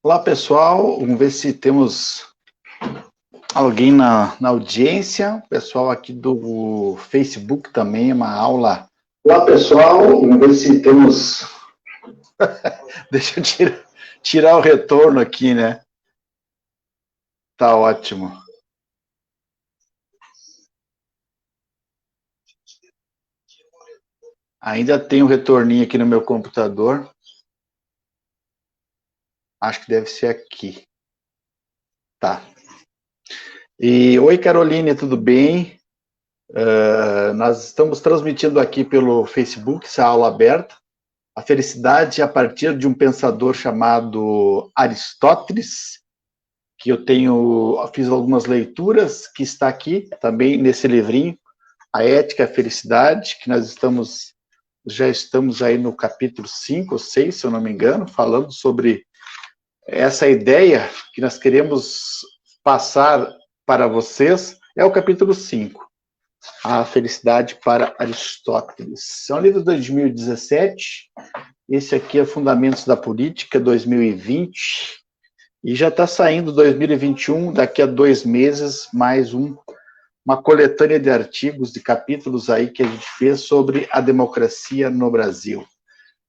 Olá, pessoal. Vamos ver se temos alguém na audiência. Pessoal aqui do Facebook também, uma aula. Olá, pessoal. Vamos ver se temos... Deixa eu tirar o retorno aqui, né? Tá ótimo. Ainda tem um retorninho aqui no meu computador. Acho que deve ser aqui. Tá. Oi, Caroline, tudo bem? Nós estamos transmitindo aqui pelo Facebook essa aula aberta. A felicidade a partir de um pensador chamado Aristóteles, que fiz algumas leituras, que está aqui também nesse livrinho, A Ética e a Felicidade, que já estamos aí no capítulo 5 ou 6, se eu não me engano, falando sobre essa ideia que nós queremos passar para vocês, é o capítulo 5, A Felicidade para Aristóteles. É um livro de 2017, esse aqui é Fundamentos da Política, 2020, e já está saindo 2021, daqui a 2 meses, mais uma coletânea de artigos, de capítulos aí que a gente fez sobre a democracia no Brasil.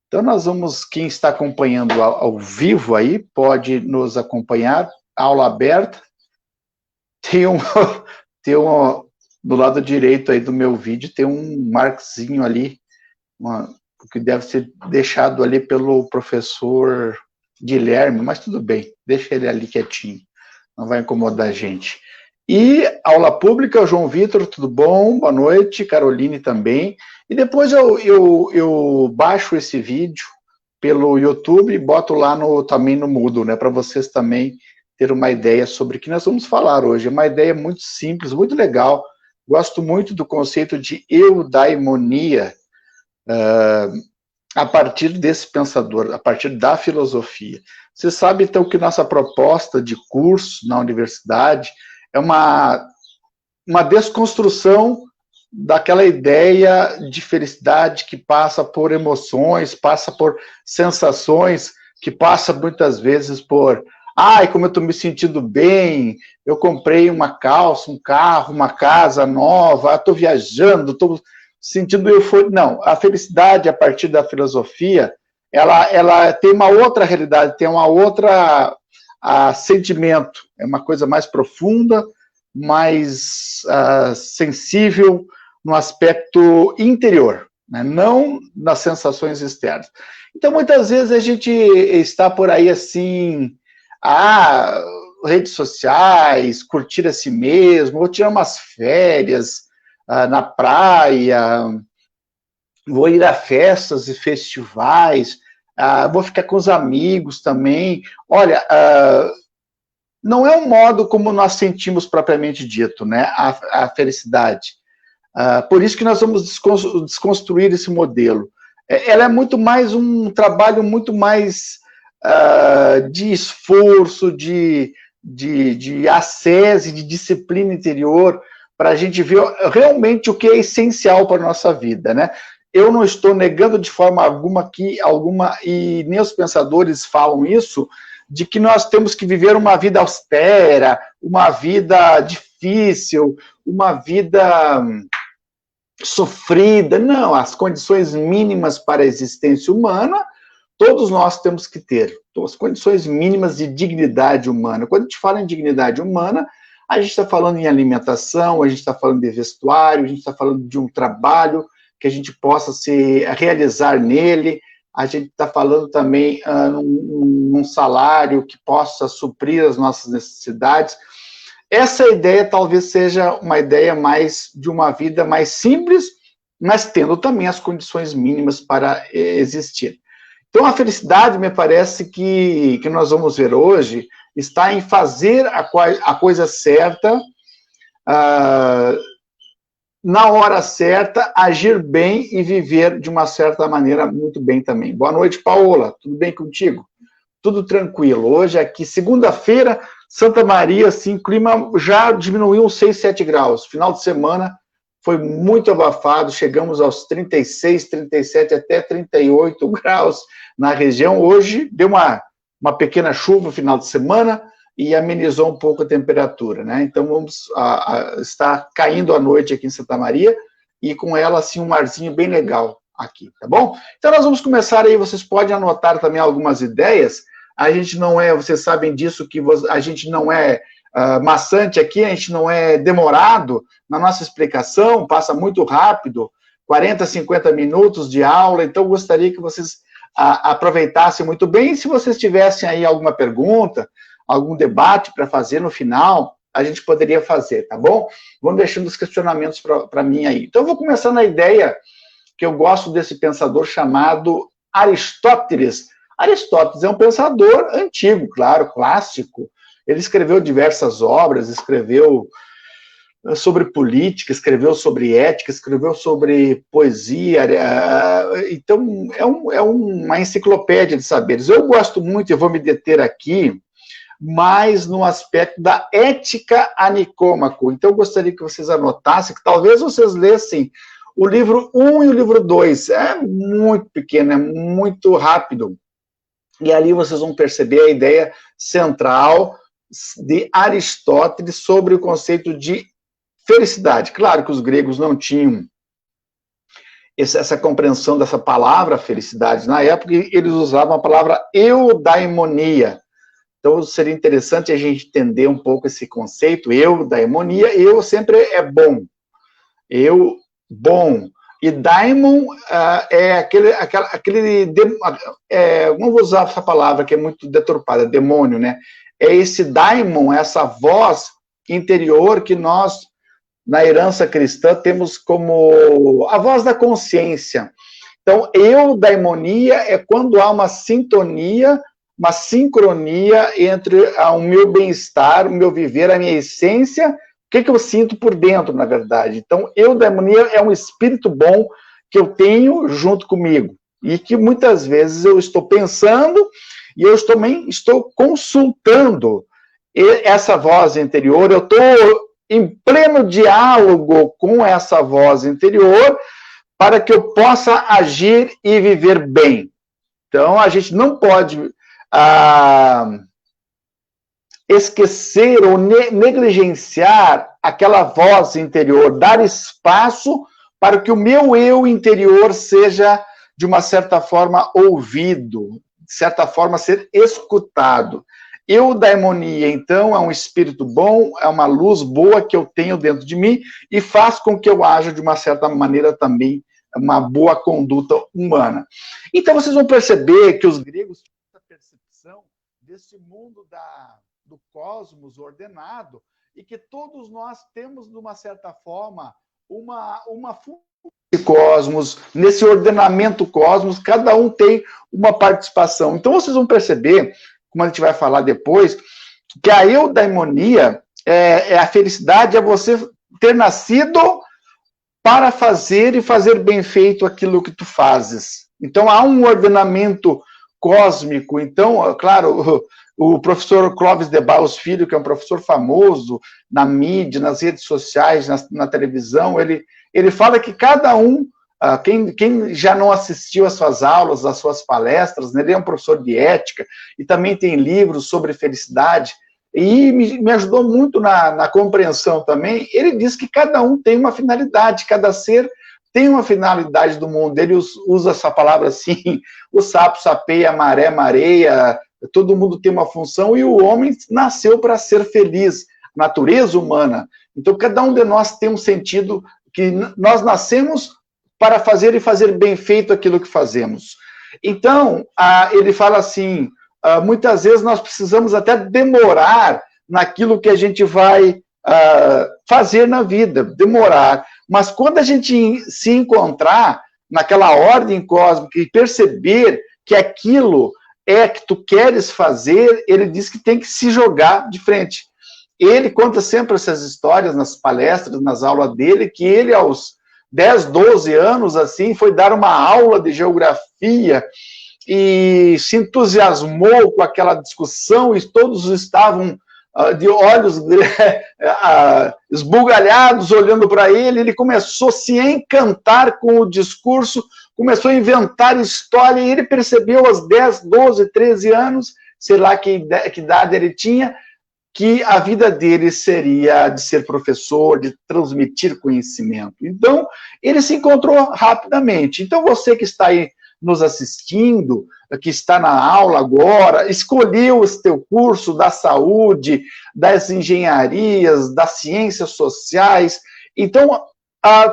Então nós vamos, quem está acompanhando ao vivo aí, pode nos acompanhar, aula aberta, do lado direito aí do meu vídeo, tem um marquezinho ali, que deve ser deixado ali pelo professor Guilherme, mas tudo bem, deixa ele ali quietinho, não vai incomodar a gente. E aula pública, João Vitor, tudo bom? Boa noite, Caroline também. E depois eu baixo esse vídeo pelo YouTube e boto lá também no Moodle, né, para vocês também terem uma ideia sobre o que nós vamos falar hoje. É uma ideia muito simples, muito legal. Gosto muito do conceito de eudaimonia, a partir desse pensador, a partir da filosofia. Você sabe, então, que nossa proposta de curso na universidade é uma desconstrução daquela ideia de felicidade que passa por emoções, passa por sensações, que passa muitas vezes por como eu estou me sentindo bem, eu comprei uma calça, um carro, uma casa nova, estou viajando, estou sentindo euforia. Não, a felicidade, a partir da filosofia, ela tem uma outra realidade, tem uma outra sentimento, é uma coisa mais profunda, mais sensível no aspecto interior, né? Não nas sensações externas. Então, muitas vezes a gente está por aí assim, redes sociais, curtir a si mesmo, ou tirar umas férias na praia, vou ir a festas e festivais, vou ficar com os amigos também. Olha, não é um modo como nós sentimos propriamente dito, né, a felicidade. Por isso que nós vamos desconstruir esse modelo. Ela é muito mais um trabalho muito mais de esforço, de ascese, de disciplina interior, para a gente ver realmente o que é essencial para a nossa vida, né? Eu não estou negando de forma alguma e nem os pensadores falam isso, de que nós temos que viver uma vida austera, uma vida difícil, uma vida sofrida. Não, as condições mínimas para a existência humana, todos nós temos que ter. As condições mínimas de dignidade humana. Quando a gente fala em dignidade humana, a gente está falando em alimentação, a gente está falando de vestuário, a gente está falando de um trabalho que a gente possa se realizar nele, a gente está falando também num salário que possa suprir as nossas necessidades. Essa ideia talvez seja uma ideia mais de uma vida mais simples, mas tendo também as condições mínimas para existir. Então, a felicidade, me parece que nós vamos ver hoje, está em fazer a coisa certa, na hora certa, agir bem e viver de uma certa maneira muito bem também. Boa noite, Paola. Tudo bem contigo? Tudo tranquilo. Hoje aqui, segunda-feira, Santa Maria, assim, o clima já diminuiu uns 6, 7 graus. Final de semana foi muito abafado, chegamos aos 36, 37, até 38 graus na região. Hoje deu uma uma pequena chuva no final de semana e amenizou um pouco a temperatura, né? Então está caindo a noite aqui em Santa Maria e com ela assim um arzinho bem legal aqui, tá bom? Então nós vamos começar aí, vocês podem anotar também algumas ideias. A gente não é, vocês sabem disso, que a gente não é maçante aqui, a gente não é demorado na nossa explicação, passa muito rápido, 40, 50 minutos de aula, então eu gostaria que vocês aproveitassem muito bem. E se vocês tivessem aí alguma pergunta, algum debate para fazer no final, a gente poderia fazer, tá bom? Vamos deixando os questionamentos para mim aí. Então eu vou começar na ideia que eu gosto desse pensador chamado Aristóteles. Aristóteles é um pensador antigo, claro, clássico. Ele escreveu diversas obras, escreveu sobre política, escreveu sobre ética, escreveu sobre poesia. Então, é uma enciclopédia de saberes. Eu gosto muito, eu vou me deter aqui, mais no aspecto da ética a Nicômaco. Então, eu gostaria que vocês anotassem, que talvez vocês lessem o livro 1 e o livro 2. É muito pequeno, é muito rápido. E ali vocês vão perceber a ideia central de Aristóteles sobre o conceito de felicidade. Claro que os gregos não tinham essa compreensão dessa palavra felicidade na época, e eles usavam a palavra eudaimonia. Então seria interessante a gente entender um pouco esse conceito, eudaimonia. Eu sempre é bom. Eu, bom. E daimon é não vou usar essa palavra que é muito deturpada, demônio, né? É esse daimon, essa voz interior que nós, na herança cristã, temos como a voz da consciência. Então, eudaimonia é quando há uma sintonia, uma sincronia entre o meu bem-estar, o meu viver, a minha essência. O que eu sinto por dentro, na verdade? Então, eudaimonia é um espírito bom que eu tenho junto comigo e que muitas vezes eu estou pensando e eu também estou consultando essa voz interior. Eu estou em pleno diálogo com essa voz interior para que eu possa agir e viver bem. Então, a gente não pode esquecer ou negligenciar aquela voz interior, dar espaço para que o meu eu interior seja, de uma certa forma, ouvido, de certa forma, ser escutado. Eudaimonia, então, é um espírito bom, é uma luz boa que eu tenho dentro de mim e faz com que eu haja, de uma certa maneira, também uma boa conduta humana. Então, vocês vão perceber que os gregos tinham essa percepção desse mundo do cosmos ordenado, e que todos nós temos, de uma certa forma, uma função nesse cosmos, nesse ordenamento cosmos, cada um tem uma participação. Então, vocês vão perceber, como a gente vai falar depois, que a eudaimonia, a felicidade, é você ter nascido para fazer e fazer bem feito aquilo que tu fazes. Então, há um ordenamento cósmico. Então, claro, o professor Clóvis de Barros Filho, que é um professor famoso na mídia, nas redes sociais, na televisão, ele fala que cada um, quem já não assistiu às suas aulas, às suas palestras, né, ele é um professor de ética e também tem livros sobre felicidade, e me ajudou muito na compreensão também. Ele diz que cada um tem uma finalidade, cada ser tem uma finalidade do mundo. Ele usa essa palavra assim, o sapo sapeia, a maré mareia, todo mundo tem uma função, e o homem nasceu para ser feliz, natureza humana. Então, cada um de nós tem um sentido, que nós nascemos para fazer e fazer bem feito aquilo que fazemos. Então, ele fala assim, muitas vezes nós precisamos até demorar naquilo que a gente vai fazer na vida, demorar. Mas quando a gente se encontrar naquela ordem cósmica e perceber que aquilo que tu queres fazer, ele diz que tem que se jogar de frente. Ele conta sempre essas histórias nas palestras, nas aulas dele, que ele aos 10, 12 anos, assim, foi dar uma aula de geografia e se entusiasmou com aquela discussão, e todos estavam de olhos esbugalhados olhando para ele. Ele começou a se encantar com o discurso, começou a inventar história, e ele percebeu aos 10, 12, 13 anos, sei lá que idade ele tinha, que a vida dele seria de ser professor, de transmitir conhecimento. Então, ele se encontrou rapidamente. Então, você que está aí nos assistindo, que está na aula agora, escolheu esse teu curso da saúde, das engenharias, das ciências sociais. Então,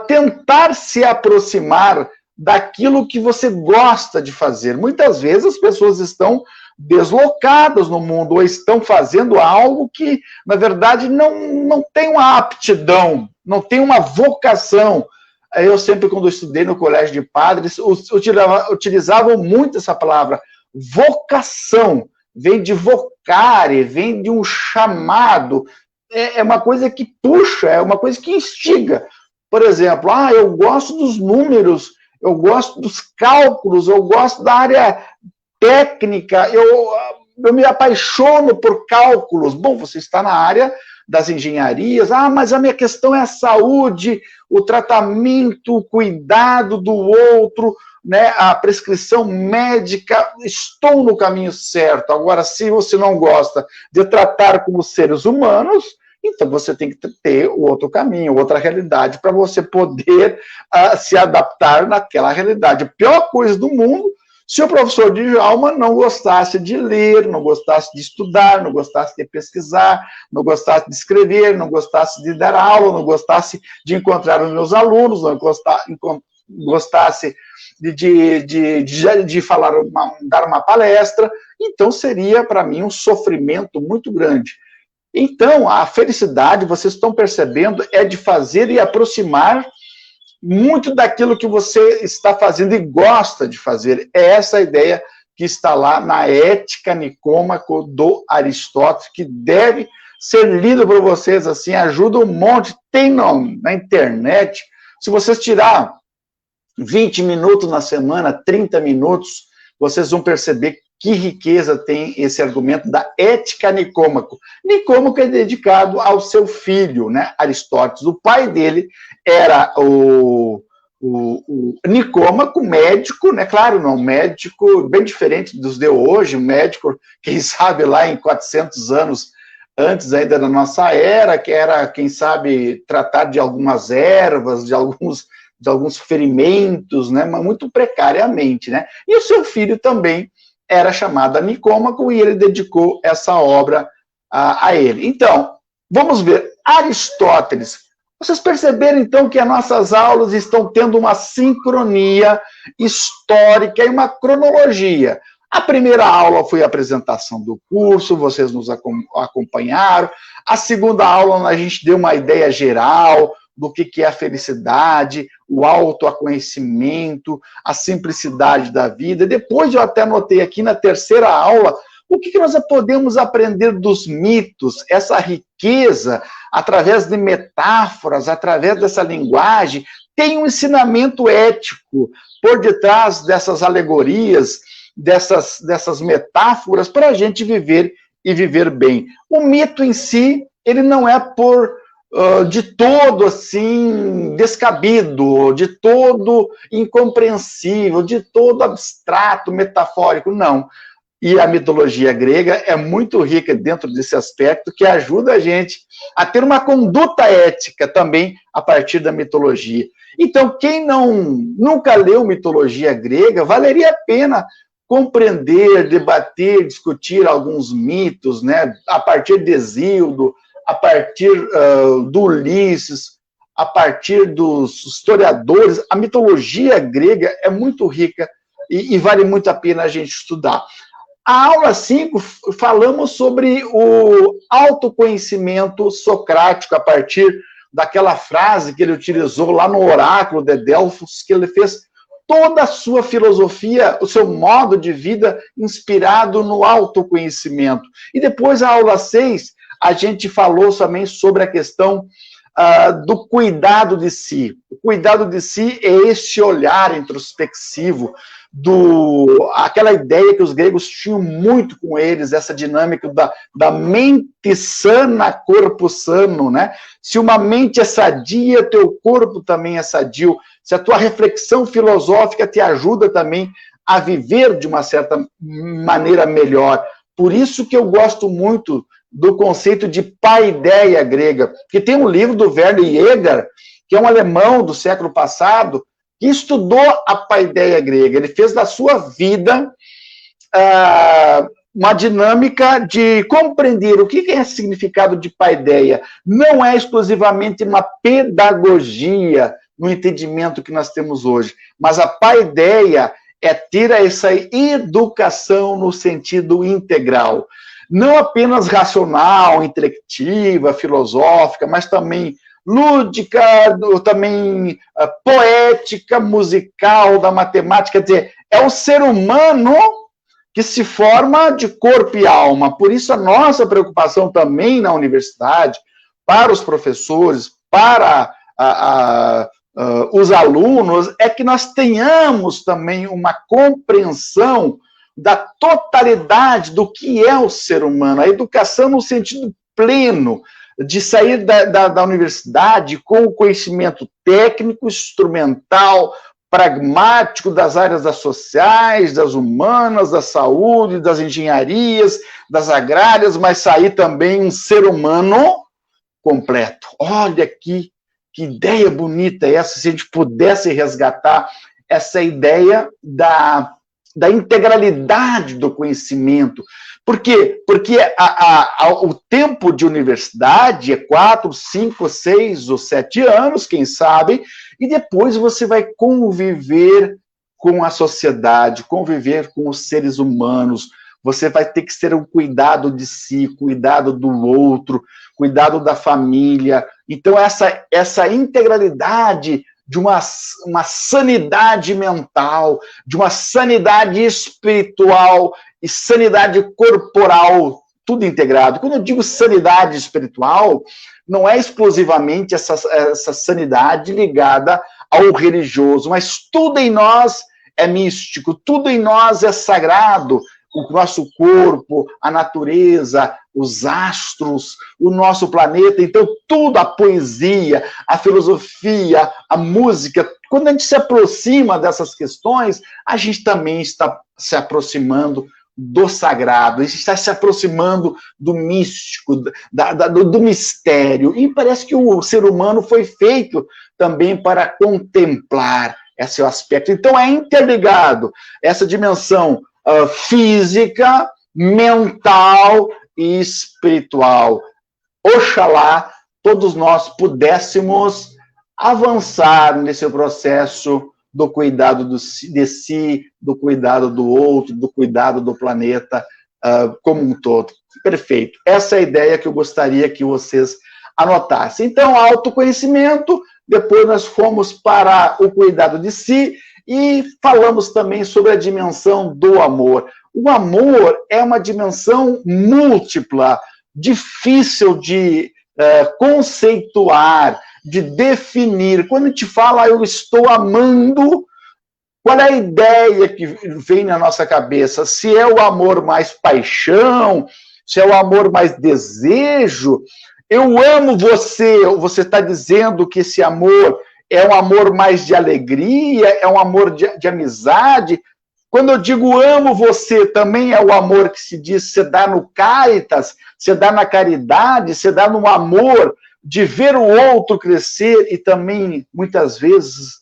tentar se aproximar daquilo que você gosta de fazer. Muitas vezes as pessoas estão deslocadas no mundo ou estão fazendo algo que, na verdade, não tem uma aptidão, não tem uma vocação. Eu sempre, quando estudei no colégio de padres, utilizavam muito essa palavra, vocação. Vem de vocare, vem de um chamado. É uma coisa que puxa, é uma coisa que instiga. Por exemplo, eu gosto dos números, eu gosto dos cálculos, eu gosto da área técnica, eu me apaixono por cálculos. Bom, você está na área das engenharias, mas a minha questão é a saúde, o tratamento, o cuidado do outro, né, a prescrição médica, estou no caminho certo. Agora, se você não gosta de tratar como seres humanos, então você tem que ter o outro caminho, outra realidade, para você poder se adaptar naquela realidade. A pior coisa do mundo, se o professor de Djalma não gostasse de ler, não gostasse de estudar, não gostasse de pesquisar, não gostasse de escrever, não gostasse de dar aula, não gostasse de encontrar os meus alunos, não gostasse de falar, dar uma palestra, então seria para mim um sofrimento muito grande. Então, a felicidade, vocês estão percebendo, é de fazer e aproximar muito daquilo que você está fazendo e gosta de fazer. É essa a ideia que está lá na Ética Nicômaco do Aristóteles, que deve ser lido por vocês, assim, ajuda um monte. Tem na internet, se vocês tirar 20 minutos na semana, 30 minutos, vocês vão perceber que riqueza tem esse argumento da Ética Nicômaco. Nicômaco é dedicado ao seu filho, né, Aristóteles. O pai dele era o Nicômaco, médico, né, claro, não, médico bem diferente dos de hoje, médico, quem sabe, lá em 400 anos antes ainda da nossa era, que era, quem sabe, tratar de algumas ervas, de alguns ferimentos, né, mas muito precariamente, né? E o seu filho também era chamado Nicômaco e ele dedicou essa obra a ele. Então, vamos ver, Aristóteles. Vocês perceberam, então, que as nossas aulas estão tendo uma sincronia histórica e uma cronologia. A primeira aula foi a apresentação do curso, vocês nos acompanharam. A segunda aula, a gente deu uma ideia geral do que é a felicidade, o autoconhecimento, a simplicidade da vida. Depois eu até anotei aqui na terceira aula o que nós podemos aprender dos mitos, essa riqueza, através de metáforas, através dessa linguagem. Tem um ensinamento ético por detrás dessas alegorias, dessas metáforas, para a gente viver e viver bem. O mito em si, ele não é de todo assim descabido, de todo incompreensível, de todo abstrato, metafórico, não. E a mitologia grega é muito rica dentro desse aspecto, que ajuda a gente a ter uma conduta ética também a partir da mitologia. Então, quem nunca leu mitologia grega, valeria a pena compreender, debater, discutir alguns mitos, né, a partir de Hesíodo, a partir do Ulisses, a partir dos historiadores. A mitologia grega é muito rica e vale muito a pena a gente estudar. A aula 5, falamos sobre o autoconhecimento socrático, a partir daquela frase que ele utilizou lá no oráculo de Delfos, que ele fez toda a sua filosofia, o seu modo de vida inspirado no autoconhecimento. E depois, a aula 6, a gente falou também sobre a questão do cuidado de si. O cuidado de si é esse olhar introspectivo, aquela ideia que os gregos tinham muito com eles, essa dinâmica da mente sana, corpo sano, né? Se uma mente é sadia, teu corpo também é sadio. Se a tua reflexão filosófica te ajuda também a viver de uma certa maneira melhor. Por isso que eu gosto muito do conceito de paideia grega, porque tem um livro do Werner Jäger, que é um alemão do século passado, que estudou a paideia grega. Ele fez da sua vida uma dinâmica de compreender o que é significado de paideia. Não é exclusivamente uma pedagogia no entendimento que nós temos hoje, mas a paideia é ter essa educação no sentido integral. Não apenas racional, intelectiva, filosófica, mas também lúdica, também poética, musical, da matemática. Quer dizer, é o ser humano que se forma de corpo e alma. Por isso, a nossa preocupação também na universidade, para os professores, para os alunos, é que nós tenhamos também uma compreensão da totalidade do que é o ser humano, a educação no sentido pleno, de sair da universidade com o conhecimento técnico, instrumental, pragmático das áreas das sociais, das humanas, da saúde, das engenharias, das agrárias, mas sair também um ser humano completo. Olha aqui, que ideia bonita essa, se a gente pudesse resgatar essa ideia da integralidade do conhecimento. Por quê? Porque o tempo de universidade é 4, 5, 6 ou 7 anos, quem sabe, e depois você vai conviver com a sociedade, conviver com os seres humanos. Você vai ter que ter um cuidado de si, cuidado do outro, cuidado da família. Então, essa integralidade de uma sanidade mental, de uma sanidade espiritual e sanidade corporal, tudo integrado. Quando eu digo sanidade espiritual, não é exclusivamente essa sanidade ligada ao religioso, mas tudo em nós é místico, tudo em nós é sagrado. O nosso corpo, a natureza, os astros, o nosso planeta, então tudo, a poesia, a filosofia, a música, quando a gente se aproxima dessas questões, a gente também está se aproximando do sagrado, a gente está se aproximando do místico, do mistério, e parece que o ser humano foi feito também para contemplar esse aspecto. Então é interligado essa dimensão física, mental e espiritual. Oxalá todos nós pudéssemos avançar nesse processo do cuidado de si, do cuidado do outro, do cuidado do planeta como um todo. Perfeito. Essa é a ideia que eu gostaria que vocês anotassem. Então, autoconhecimento, depois nós fomos para o cuidado de si, e falamos também sobre a dimensão do amor. O amor é uma dimensão múltipla, difícil de conceituar, de definir. Quando a gente fala, eu estou amando, qual é a ideia que vem na nossa cabeça? Se é o amor mais paixão, se é o amor mais desejo, eu amo você, você está dizendo que esse amor é um amor mais de alegria, é um amor de amizade. Quando eu digo amo você, também é o amor que se diz, se dá no Caritas, se dá na caridade, se dá no amor de ver o outro crescer e também, muitas vezes,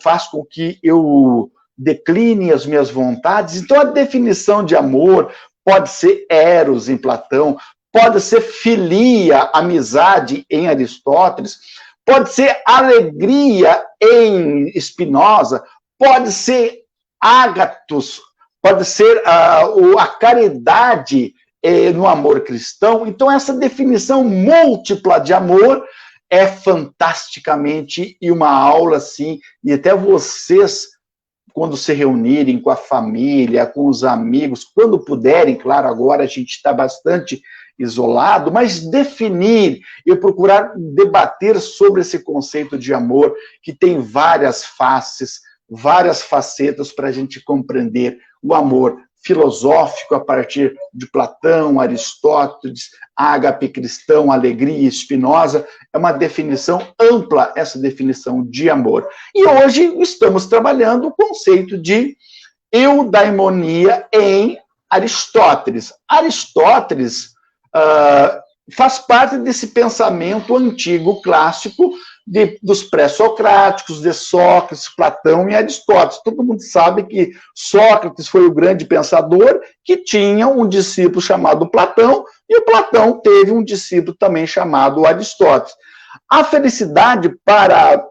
faz com que eu decline as minhas vontades. Então, a definição de amor pode ser eros em Platão, pode ser filia, amizade em Aristóteles, pode ser alegria em Spinoza, pode ser ágatos, pode ser a caridade no amor cristão. Então, essa definição múltipla de amor é fantasticamente e uma aula, assim, e até vocês, quando se reunirem com a família, com os amigos, quando puderem, claro, agora a gente está bastante isolado, mas definir e procurar debater sobre esse conceito de amor, que tem várias faces, várias facetas para a gente compreender o amor filosófico a partir de Platão, Aristóteles, ágape cristão, alegria, Spinoza. É uma definição ampla, essa definição de amor. E hoje estamos trabalhando o conceito de eudaimonia em Aristóteles. Aristóteles faz parte desse pensamento antigo, clássico, dos pré-socráticos, de Sócrates, Platão e Aristóteles. Todo mundo sabe que Sócrates foi o grande pensador que tinha um discípulo chamado Platão, e o Platão teve um discípulo também chamado Aristóteles. A felicidade para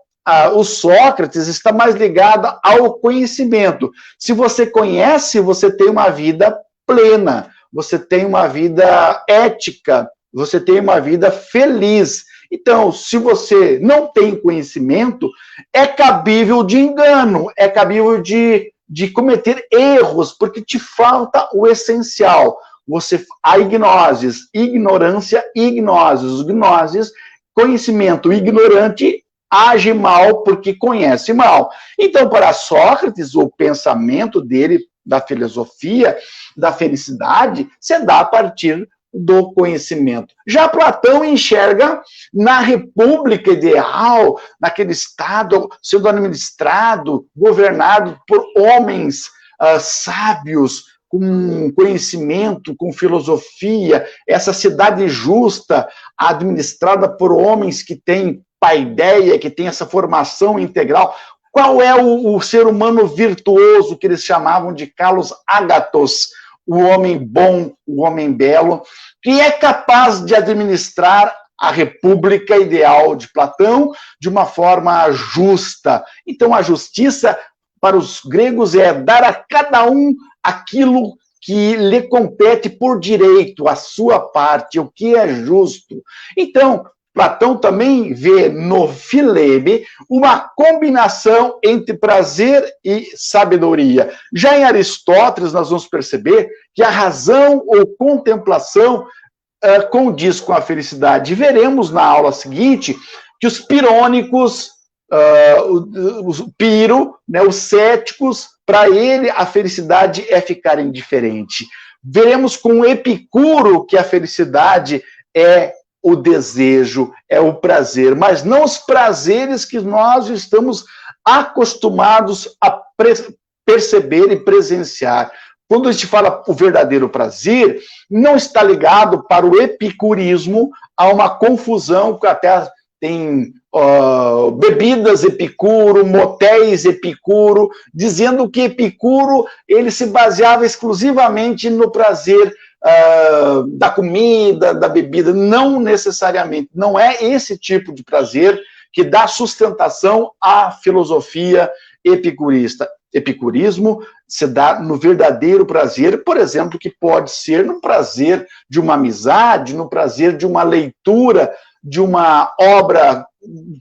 o Sócrates está mais ligada ao conhecimento. Se você conhece, você tem uma vida plena, você tem uma vida ética, você tem uma vida feliz. Então, se você não tem conhecimento, é cabível de engano, é cabível de cometer erros, porque te falta o essencial. A ignoses, ignorância, ignoses. Gnoses, conhecimento. Ignorante age mal porque conhece mal. Então, para Sócrates, o pensamento dele, da filosofia, da felicidade, se dá a partir do conhecimento. Já Platão enxerga na república ideal, naquele Estado sendo administrado, governado por homens sábios, com conhecimento, com filosofia, essa cidade justa, administrada por homens que têm paideia, que têm essa formação integral. Qual é o ser humano virtuoso que eles chamavam de Kalos Agathos? O homem bom, o homem belo, que é capaz de administrar a república ideal de Platão de uma forma justa. Então, a justiça, para os gregos, é dar a cada um aquilo que lhe compete por direito, a sua parte, o que é justo. Então, Platão também vê no Filebe uma combinação entre prazer e sabedoria. Já em Aristóteles, nós vamos perceber que a razão ou contemplação condiz com a felicidade. E veremos na aula seguinte que os pirônicos, o Piro, né, os céticos, para ele a felicidade é ficar indiferente. Veremos com Epicuro que a felicidade é o desejo, é o prazer, mas não os prazeres que nós estamos acostumados a perceber e presenciar. Quando a gente fala o verdadeiro prazer, não está ligado para o epicurismo, a uma confusão que até tem bebidas Epicuro, motéis Epicuro, dizendo que Epicuro ele se baseava exclusivamente no prazer da comida, da bebida. Não necessariamente, não é esse tipo de prazer que dá sustentação à filosofia epicurista. Epicurismo se dá no verdadeiro prazer, por exemplo, que pode ser no prazer de uma amizade, no prazer de uma leitura, de uma obra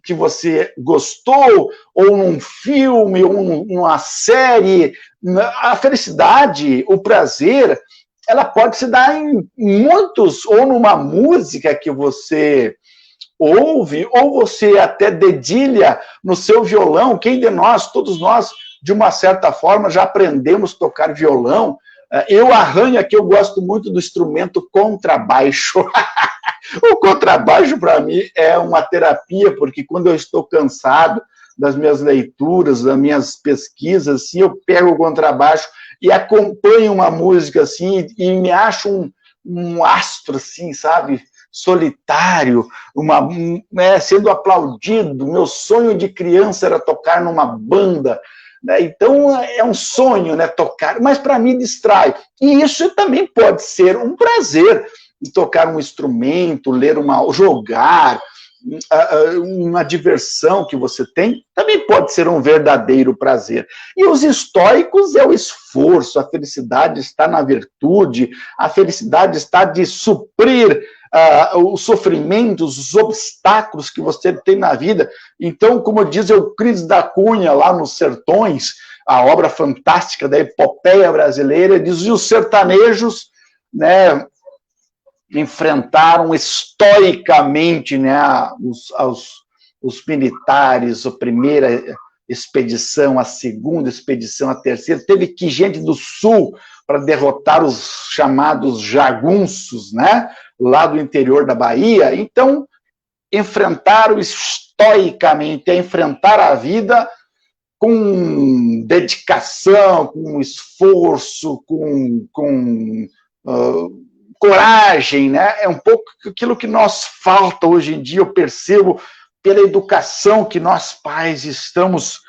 que você gostou, ou num filme, ou numa série. A felicidade, o prazer, ela pode se dar em muitos, ou numa música que você ouve, ou você até dedilha no seu violão. Quem de nós, todos nós, de uma certa forma, já aprendemos a tocar violão. Eu arranho aqui, eu gosto muito do instrumento contrabaixo. O contrabaixo, para mim, é uma terapia, porque quando eu estou cansado das minhas leituras, das minhas pesquisas, assim, eu pego o contrabaixo e acompanho uma música assim, e me acho um astro, assim, sabe, solitário, sendo aplaudido. Meu sonho de criança era tocar numa banda, né? Então é um sonho, né, tocar, mas para mim distrai. E isso também pode ser um prazer, tocar um instrumento, jogar, uma diversão que você tem, também pode ser um verdadeiro prazer. E os estoicos é o esforço, a felicidade está na virtude, a felicidade está de suprir os sofrimentos, os obstáculos que você tem na vida. Então, como diz Euclides da Cunha, lá nos Sertões, a obra fantástica da epopeia brasileira, diz: e os sertanejos, né, enfrentaram estoicamente, né, os militares, a primeira expedição, a segunda expedição, a terceira. Teve que gente do sul para derrotar os chamados jagunços, né, lá do interior da Bahia. Então, enfrentaram estoicamente, enfrentar a vida com dedicação, com esforço, com coragem, né? É um pouco aquilo que nos falta hoje em dia, eu percebo, pela educação que nós pais estamos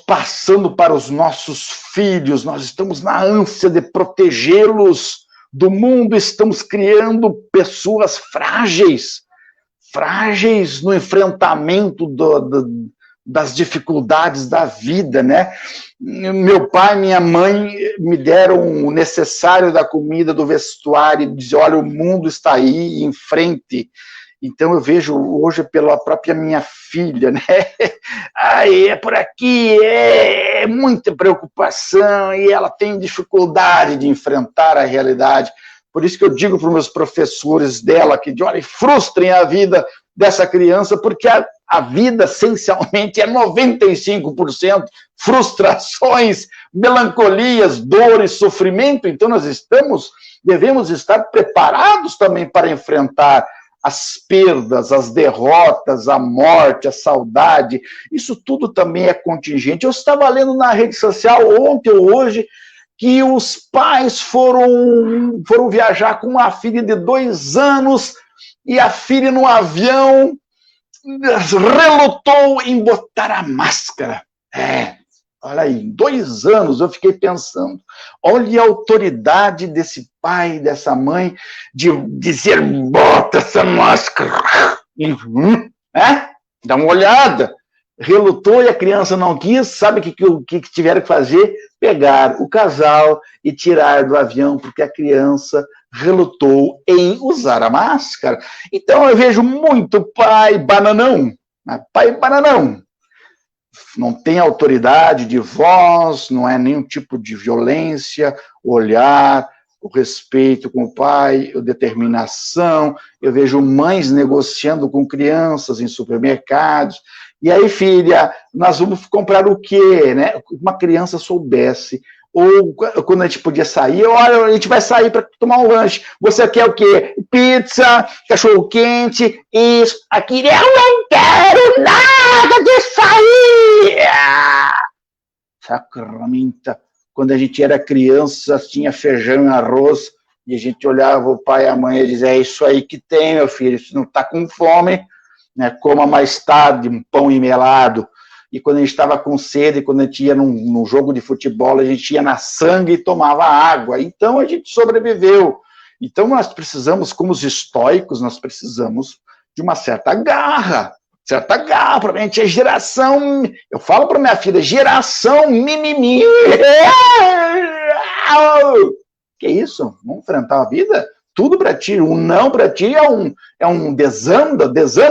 passando para os nossos filhos, nós estamos na ânsia de protegê-los do mundo, estamos criando pessoas frágeis no enfrentamento das dificuldades da vida, né? Meu pai e minha mãe me deram o necessário da comida, do vestuário, e diziam, olha, o mundo está aí, em frente. Então eu vejo hoje pela própria minha filha, né? Aí é por aqui, é muita preocupação e ela tem dificuldade de enfrentar a realidade. Por isso que eu digo para os meus professores dela que, olha, frustrem a vida dessa criança, porque a vida, essencialmente, é 95% frustrações, melancolias, dores, sofrimento. Então nós devemos estar preparados também para enfrentar as perdas, as derrotas, a morte, a saudade. Isso tudo também é contingente. Eu estava lendo na rede social ontem ou hoje que os pais foram viajar com uma filha de 2 anos e a filha no avião relutou em botar a máscara. Olha aí, 2 anos eu fiquei pensando, olha a autoridade desse pai, dessa mãe, de dizer, bota essa máscara, dá uma olhada. Relutou e a criança não quis, sabe o que tiveram que fazer? Pegar o casal e tirar do avião, porque a criança relutou em usar a máscara. Então eu vejo muito pai bananão, não tem autoridade de voz, não é nenhum tipo de violência, olhar, o respeito com o pai, a determinação. Eu vejo mães negociando com crianças em supermercados. E aí, filha, nós vamos comprar o quê? Né? Uma criança soubesse. Ou quando a gente podia sair, olha, a gente vai sair para tomar um lanche. Você quer o quê? Pizza, cachorro-quente, isso, aquilo. Eu não quero nada disso aí! Sacramenta. Quando a gente era criança, tinha feijão e arroz, e a gente olhava o pai e a mãe e dizia, é isso aí que tem, meu filho, se não está com fome, né, coma mais tarde um pão e melado. E quando a gente estava com sede, quando a gente ia num jogo de futebol, a gente ia na sangue e tomava água. Então a gente sobreviveu. Então nós precisamos, como os estoicos, nós precisamos de uma certa garra. Para a gente é geração, eu falo para minha filha, geração mimimi. Que isso? Vamos enfrentar a vida? Tudo para ti, um não para ti é um desanda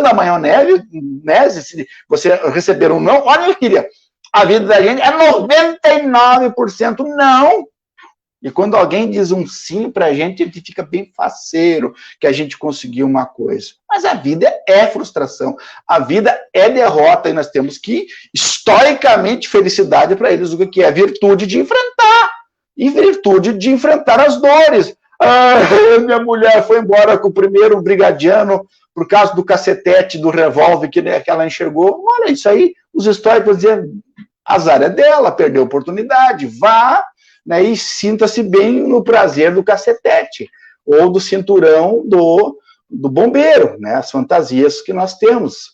a maionese, se você receber um não, olha, filha, a vida da gente é 99% não. E quando alguém diz um sim para a gente fica bem faceiro que a gente conseguiu uma coisa. Mas a vida é frustração, a vida é derrota, e nós temos que, estoicamente, felicidade para eles, o que é virtude de enfrentar, e virtude de enfrentar as dores. Minha mulher foi embora com o primeiro brigadiano por causa do cacetete, do revólver que ela enxergou. Olha, isso aí, os estoicos diziam, azar é dela, perdeu a oportunidade, vá, né, e sinta-se bem no prazer do cacetete, ou do cinturão do bombeiro, né, as fantasias que nós temos.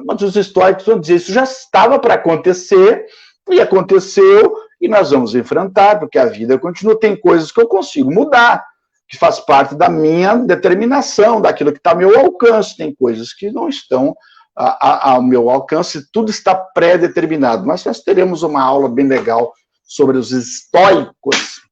Mas os estoicos vão dizer, isso já estava para acontecer, e aconteceu, e nós vamos enfrentar, porque a vida continua, tem coisas que eu consigo mudar, que faz parte da minha determinação, daquilo que está ao meu alcance, tem coisas que não estão ao meu alcance, tudo está pré-determinado, mas nós teremos uma aula bem legal sobre os estoicos.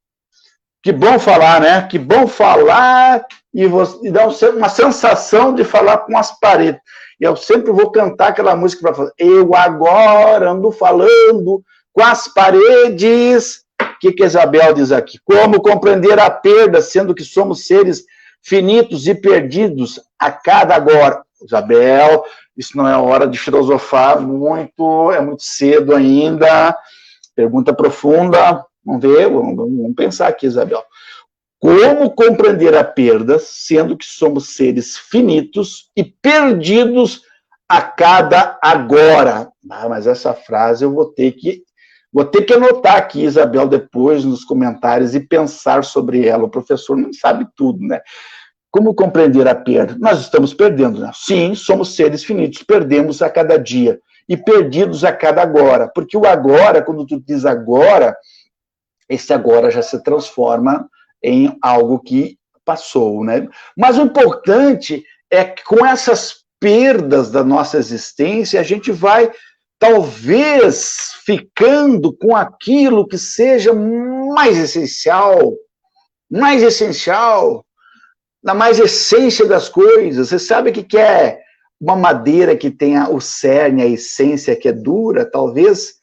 Que bom falar, né? Que bom falar e dá uma sensação de falar com as paredes. E eu sempre vou cantar aquela música para falar, eu agora ando falando com as paredes. O que Isabel diz aqui? Como compreender a perda, sendo que somos seres finitos e perdidos a cada agora? Isabel, isso não é hora de filosofar muito, é muito cedo ainda. Pergunta profunda, vamos ver, vamos pensar aqui, Isabel. Como compreender a perda, sendo que somos seres finitos e perdidos a cada agora. Ah, mas essa frase eu vou ter que anotar aqui, Isabel, depois nos comentários e pensar sobre ela. O professor não sabe tudo, né? Como compreender a perda? Nós estamos perdendo, né? Sim, somos seres finitos, perdemos a cada dia e perdidos a cada agora. Porque o agora, quando tu diz agora, esse agora já se transforma em algo que passou, né? Mas o importante é que com essas perdas da nossa existência, a gente vai, talvez, ficando com aquilo que seja mais essencial, na mais essência das coisas. Você sabe o que é uma madeira que tenha o cerne, a essência que é dura? Talvez,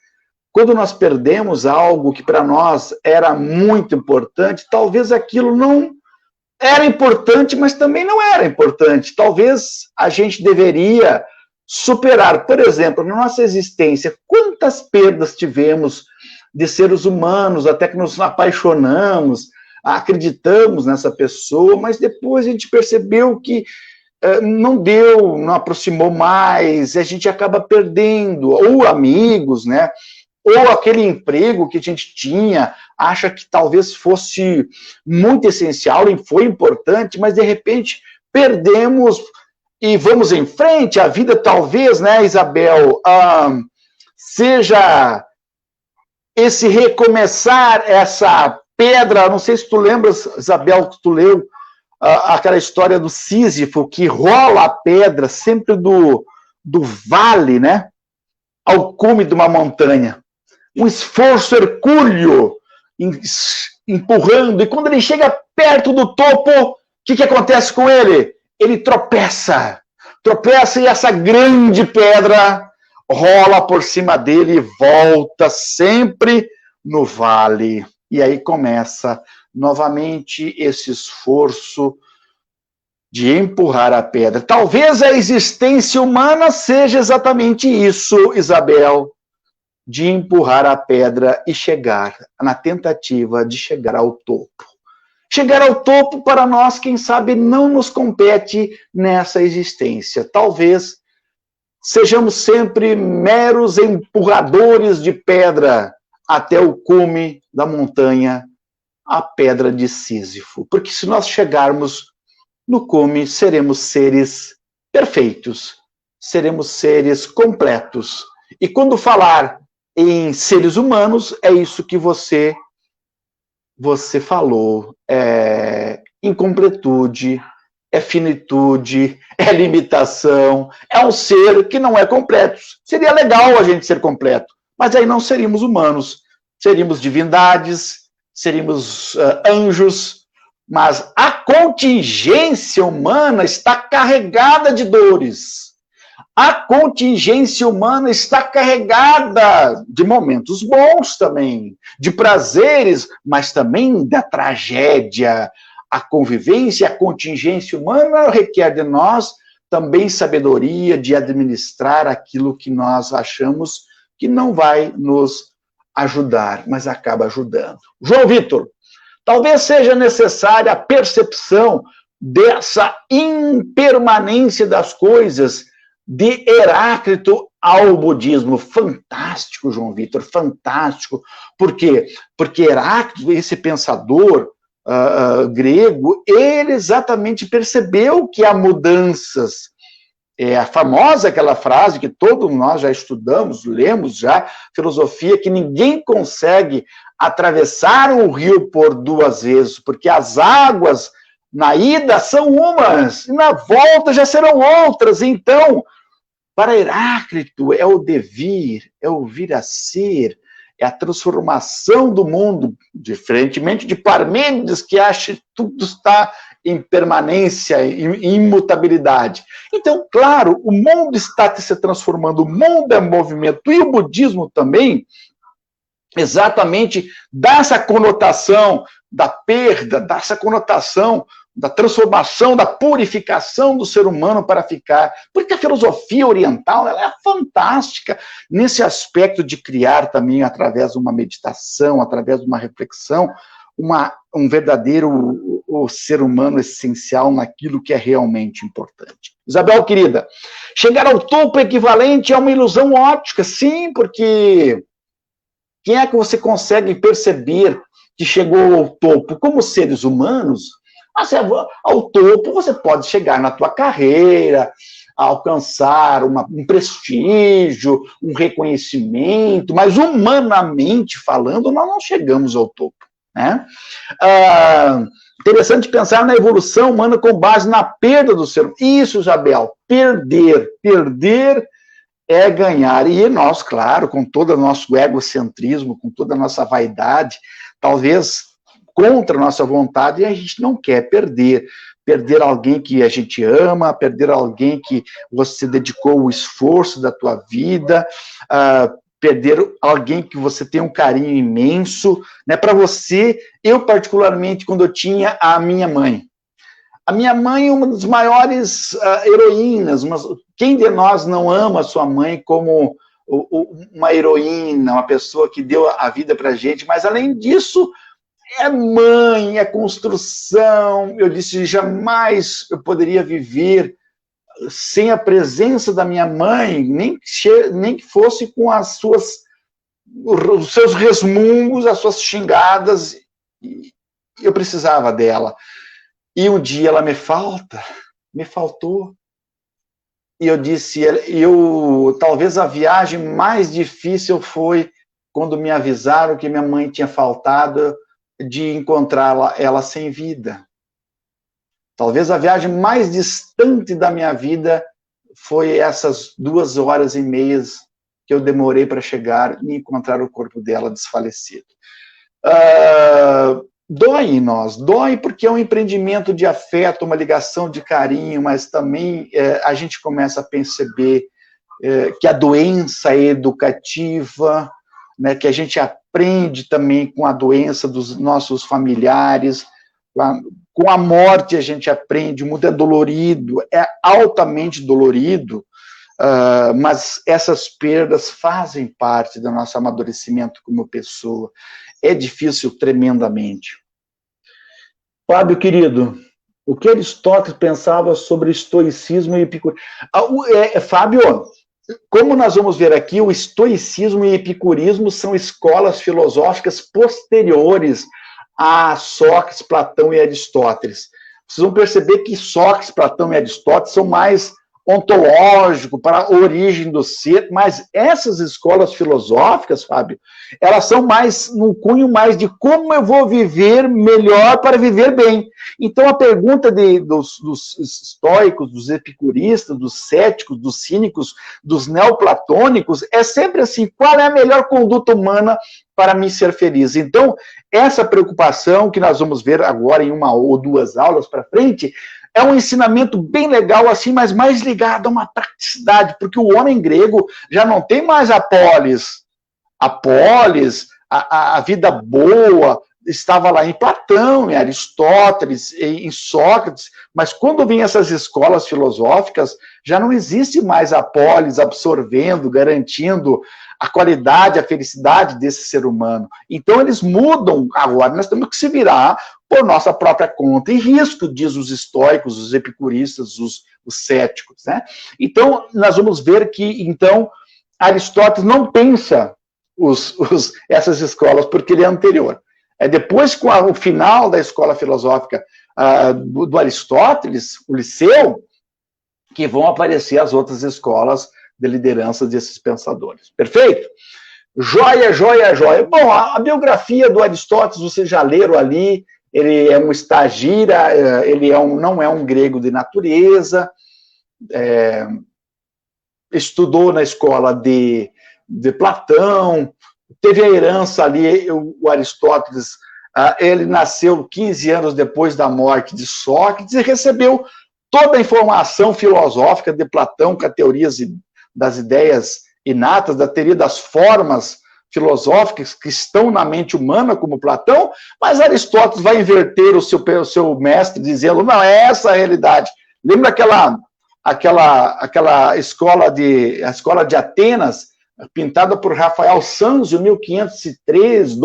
quando nós perdemos algo que para nós era muito importante, talvez aquilo não era importante, mas também não era importante. Talvez a gente deveria superar. Por exemplo, na nossa existência, quantas perdas tivemos de seres humanos, até que nos apaixonamos, acreditamos nessa pessoa, mas depois a gente percebeu que não deu, não aproximou mais, a gente acaba perdendo, ou amigos, né? Ou aquele emprego que a gente tinha, acha que talvez fosse muito essencial e foi importante, mas de repente perdemos e vamos em frente. A vida talvez, né, Isabel, seja esse recomeçar, essa pedra, não sei se tu lembras, Isabel, que tu leu aquela história do Sísifo, que rola a pedra sempre do vale, né, ao cume de uma montanha. Um esforço hercúleo, empurrando, e quando ele chega perto do topo, o que acontece com ele? Ele tropeça e essa grande pedra rola por cima dele e volta sempre no vale. E aí começa novamente esse esforço de empurrar a pedra. Talvez a existência humana seja exatamente isso, Isabel, de empurrar a pedra e chegar, na tentativa de chegar ao topo. Chegar ao topo, para nós, quem sabe, não nos compete nessa existência. Talvez sejamos sempre meros empurradores de pedra até o cume da montanha, a pedra de Sísifo. Porque se nós chegarmos no cume, seremos seres perfeitos, seremos seres completos. E quando falar em seres humanos, é isso que você falou, é incompletude, é finitude, é limitação, é um ser que não é completo. Seria legal a gente ser completo, mas aí não seríamos humanos, seríamos divindades, seríamos anjos, mas a contingência humana está carregada de dores. A contingência humana está carregada de momentos bons também, de prazeres, mas também da tragédia. A convivência, a contingência humana requer de nós também sabedoria de administrar aquilo que nós achamos que não vai nos ajudar, mas acaba ajudando. João Vitor, talvez seja necessária a percepção dessa impermanência das coisas de Heráclito ao budismo. Fantástico, João Vitor, fantástico. Por quê? Porque Heráclito, esse pensador grego, ele exatamente percebeu que há mudanças. É a famosa aquela frase que todos nós já estudamos, lemos já, filosofia, que ninguém consegue atravessar um rio por duas vezes, porque as águas na ida são umas, e na volta já serão outras. Então, para Heráclito, é o devir, é o vir a ser, é a transformação do mundo, diferentemente de Parmênides, que acha que tudo está em permanência, em imutabilidade. Então, claro, o mundo está se transformando, o mundo é movimento, e o budismo também, exatamente dá essa conotação da perda, dá essa conotação da transformação, da purificação do ser humano para ficar. Porque a filosofia oriental ela é fantástica nesse aspecto de criar também, através de uma meditação, através de uma reflexão, um verdadeiro o ser humano essencial naquilo que é realmente importante. Isabel, querida, chegar ao topo equivalente a uma ilusão óptica, sim, porque quem é que você consegue perceber que chegou ao topo? Como seres humanos, ao topo você pode chegar na tua carreira, alcançar um prestígio, um reconhecimento, mas humanamente falando, nós não chegamos ao topo, né? Interessante pensar na evolução humana com base na perda do ser humano. Isso, Isabel, perder é ganhar. E nós, claro, com todo o nosso egocentrismo, com toda a nossa vaidade, talvez contra a nossa vontade, a gente não quer perder. Perder alguém que a gente ama, perder alguém que você dedicou o esforço da tua vida, perder alguém que você tem um carinho imenso, né? Para você, eu particularmente, quando eu tinha a minha mãe. A minha mãe é uma das maiores heroínas, mas quem de nós não ama a sua mãe como uma heroína, uma pessoa que deu a vida para a gente, mas além disso, é mãe, é construção. Eu disse, jamais eu poderia viver sem a presença da minha mãe, nem que fosse com os seus resmungos, as suas xingadas. Eu precisava dela. E um dia ela me faltou. E eu disse, talvez a viagem mais difícil foi quando me avisaram que minha mãe tinha faltado, de encontrar ela sem vida. Talvez a viagem mais distante da minha vida foi essas 2h30 que eu demorei para chegar e encontrar o corpo dela desfalecido. Dói em nós, dói porque é um empreendimento de afeto, uma ligação de carinho, mas também a gente começa a perceber que a doença é educativa, né, que a gente aprende também com a doença dos nossos familiares, com a morte a gente aprende, o mundo é dolorido, é altamente dolorido, mas essas perdas fazem parte do nosso amadurecimento como pessoa. É difícil tremendamente. Fábio, querido, o que Aristóteles pensava sobre estoicismo e epicurismo? Fábio, como nós vamos ver aqui, o estoicismo e o epicurismo são escolas filosóficas posteriores a Sócrates, Platão e Aristóteles. Vocês vão perceber que Sócrates, Platão e Aristóteles são mais ontológicos, para a origem do ser, mas essas escolas filosóficas, Fábio, elas são mais, num cunho mais de como eu vou viver melhor para viver bem. Então, a pergunta dos estoicos, dos epicuristas, dos céticos, dos cínicos, dos neoplatônicos, é sempre assim, qual é a melhor conduta humana para mim ser feliz? Então, essa preocupação que nós vamos ver agora em 1 ou 2 aulas para frente, é um ensinamento bem legal assim, mas mais ligado a uma praticidade, porque o homem grego já não tem mais a polis, a vida boa, estava lá em Platão, em Aristóteles, em Sócrates, mas quando vem essas escolas filosóficas, já não existe mais a polis absorvendo, garantindo a qualidade, a felicidade desse ser humano. Então eles mudam agora, nós temos que se virar por nossa própria conta e risco, diz os estoicos, os epicuristas, os céticos, né? Então, nós vamos ver que, então, Aristóteles não pensa essas escolas, porque ele é anterior. É depois, com o final da escola filosófica do Aristóteles, o Liceu, que vão aparecer as outras escolas de liderança desses pensadores. Perfeito? Joia, joia, joia. Bom, a biografia do Aristóteles, vocês já leram ali, ele é um estagira, ele não é um grego de natureza, estudou na escola de Platão, teve a herança ali, o Aristóteles, ele nasceu 15 anos depois da morte de Sócrates e recebeu toda a informação filosófica de Platão, com a teoria das ideias inatas, da teoria das formas filosóficas que estão na mente humana, como Platão, mas Aristóteles vai inverter o seu mestre, dizendo, não, é essa a realidade. Lembra aquela escola de Atenas, pintada por Rafael Sanzio, 1510,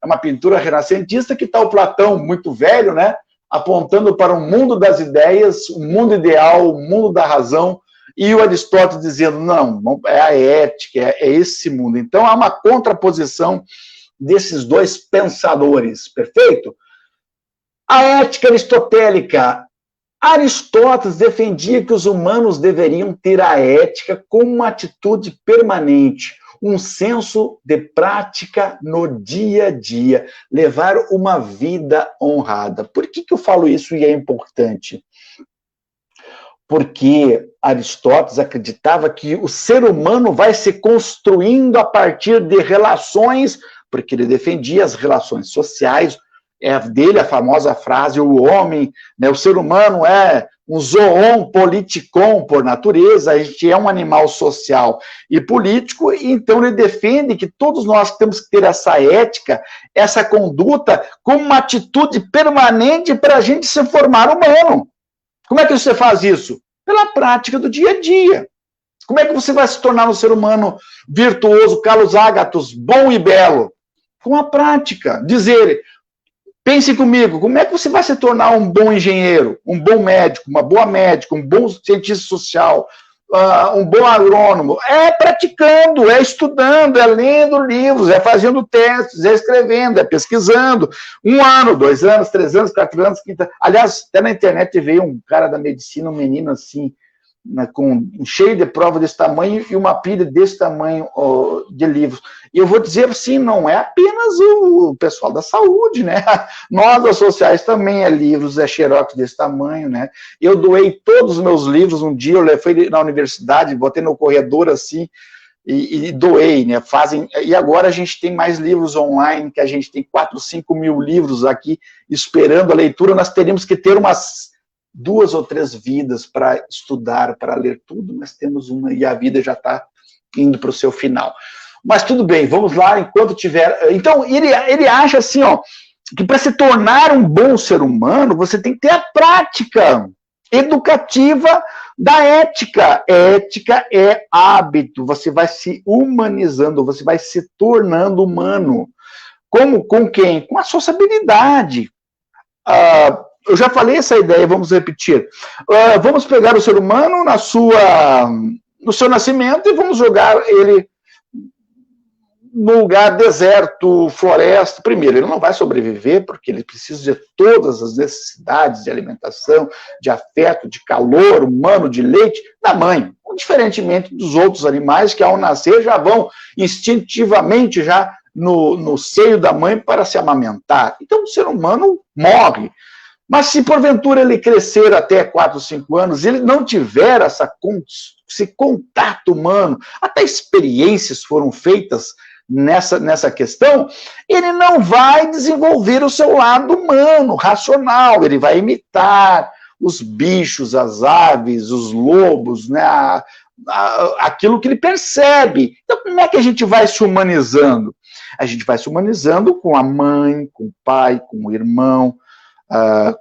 é uma pintura renascentista que está o Platão, muito velho, né? Apontando para um mundo das ideias, um mundo ideal, um mundo da razão, e o Aristóteles dizendo, não, é a ética, é esse mundo. Então, há uma contraposição desses dois pensadores, perfeito? A ética aristotélica. Aristóteles defendia que os humanos deveriam ter a ética como uma atitude permanente, um senso de prática no dia a dia, levar uma vida honrada. Por que eu falo isso e é importante? Porque Aristóteles acreditava que o ser humano vai se construindo a partir de relações, porque ele defendia as relações sociais. É dele a famosa frase, o homem, né, o ser humano é um zoon politikon por natureza, a gente é um animal social e político, e então ele defende que todos nós temos que ter essa ética, essa conduta, como uma atitude permanente para a gente se formar humano. Como é que você faz isso? Pela prática do dia a dia. Como é que você vai se tornar um ser humano virtuoso, Carlos Ágatos, bom e belo? Com a prática. Dizer, pense comigo, como é que você vai se tornar um bom engenheiro, um bom médico, uma boa médica, um bom cientista social, um bom agrônomo? É praticando, é estudando, é lendo livros, é fazendo testes, é escrevendo, é pesquisando. 1 ano, 2 anos, 3 anos, 4 anos, 5 anos. Aliás, até na internet veio um cara da medicina, um menino assim, cheio de prova desse tamanho e uma pilha desse tamanho de livros. E eu vou dizer assim, não é apenas o pessoal da saúde, né? Nós, das sociais, também é livros, é xerox desse tamanho, né? Eu doei todos os meus livros um dia, eu fui na universidade, botei no corredor assim, e doei, né? E agora a gente tem mais livros online, que a gente tem 4, 5 mil livros aqui esperando a leitura, nós teríamos que ter umas 2 ou 3 vidas para estudar, para ler tudo, mas temos uma e a vida já está indo para o seu final. Mas tudo bem, vamos lá, enquanto tiver... Então, ele acha assim, ó, que para se tornar um bom ser humano, você tem que ter a prática educativa da ética. Ética é hábito, você vai se humanizando, você vai se tornando humano. Como? Com quem? Com a sociabilidade. Eu já falei essa ideia, vamos repetir. Vamos pegar o ser humano no seu nascimento e vamos jogar ele no lugar deserto, floresta. Primeiro, ele não vai sobreviver, porque ele precisa de todas as necessidades de alimentação, de afeto, de calor humano, de leite, da mãe. Diferentemente dos outros animais que, ao nascer, já vão instintivamente já no seio da mãe para se amamentar. Então, o ser humano morre. Mas se porventura ele crescer até 4, 5 anos, ele não tiver esse contato humano, até experiências foram feitas nessa questão, ele não vai desenvolver o seu lado humano, racional, ele vai imitar os bichos, as aves, os lobos, né, aquilo que ele percebe. Então, como é que a gente vai se humanizando? A gente vai se humanizando com a mãe, com o pai, com o irmão,